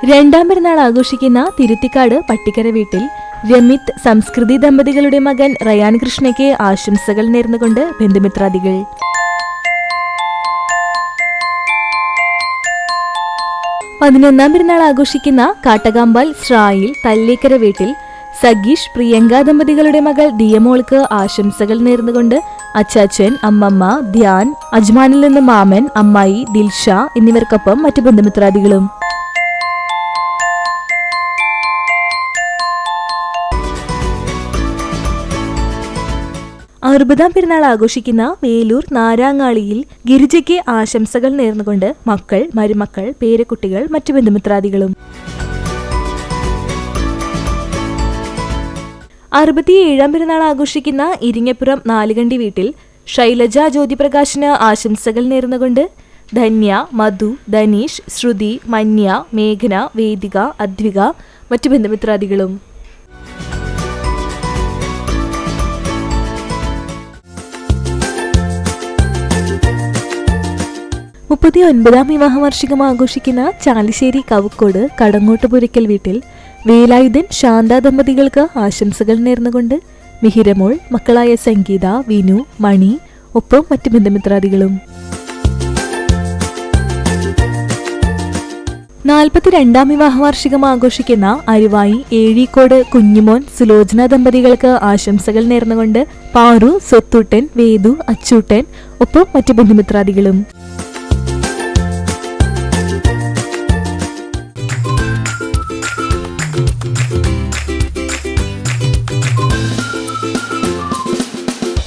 രണ്ടാം പെരുന്നാൾ ആഘോഷിക്കുന്ന തിരുത്തിക്കാട് പട്ടിക്കര വീട്ടിൽ രമിത് സംസ്കൃതി ദമ്പതികളുടെ മകൻ റയാൻ കൃഷ്ണയ്ക്ക് ആശംസകൾ നേർന്നുകൊണ്ട് ബന്ധുമിത്രാദികൾ. പതിനൊന്നാം പെരുന്നാൾ ആഘോഷിക്കുന്ന കാട്ടകാമ്പാൽ സ്രായിൽ തല്ലേക്കര വീട്ടിൽ സഗീഷ് പ്രിയങ്ക ദമ്പതികളുടെ മകൾ ദിയമോൾക്ക് ആശംസകൾ നേർന്നുകൊണ്ട് അച്ചാച്ചൻ, അമ്മമ്മ, ധ്യാൻ, അജ്മാനിൽ നിന്ന് മാമൻ, അമ്മായി, ദിൽഷ എന്നിവർക്കൊപ്പം മറ്റു ബന്ധുമിത്രാദികളും. അറുപതാം പെരുന്നാൾ ആഘോഷിക്കുന്ന വേലൂർ നാരാങ്ങാളിയിൽ ഗിരിജയ്ക്ക് ആശംസകൾ നേർന്നുകൊണ്ട് മക്കൾ, മരുമക്കൾ, പേരക്കുട്ടികൾ മറ്റു ബന്ധുമിത്രാദികളും. 67ാം പെരുന്നാൾ ആഘോഷിക്കുന്ന ഇരിങ്ങപ്പുറം നാലുകണ്ടി വീട്ടിൽ ശൈലജ ജ്യോതിപ്രകാശിന് ആശംസകൾ നേർന്നുകൊണ്ട് ധന്യ, മധു, ധനീഷ്, ശ്രുതി, മന്യ, മേഘന, വേദിക, അദ്വിക മറ്റു ബന്ധുമിത്രാദികളും. 39ാം വിവാഹവാർഷികം ആഘോഷിക്കുന്ന ചാലിശ്ശേരി കവുക്കോട് കടങ്ങോട്ടുപുരയ്ക്കൽ വീട്ടിൽ വേലായുധൻ, ശാന്ത ദമ്പതികൾക്ക് ആശംസകൾ നേർന്നുകൊണ്ട് മിഹിരമോൾ, മക്കളായ സംഗീത, വിനു, മണി ഒപ്പം മറ്റു ബന്ധുമിത്രാദികളും. 42ാം വിവാഹവാർഷികം ആഘോഷിക്കുന്ന അരുവായി ഏഴീക്കോട് കുഞ്ഞുമോൻ, സുലോചന ദമ്പതികൾക്ക് ആശംസകൾ നേർന്നുകൊണ്ട് പാറു, സ്വത്തൂട്ടൻ, വേദു, അച്ചൂട്ടൻ ഒപ്പം മറ്റു ബന്ധുമിത്രാദികളും.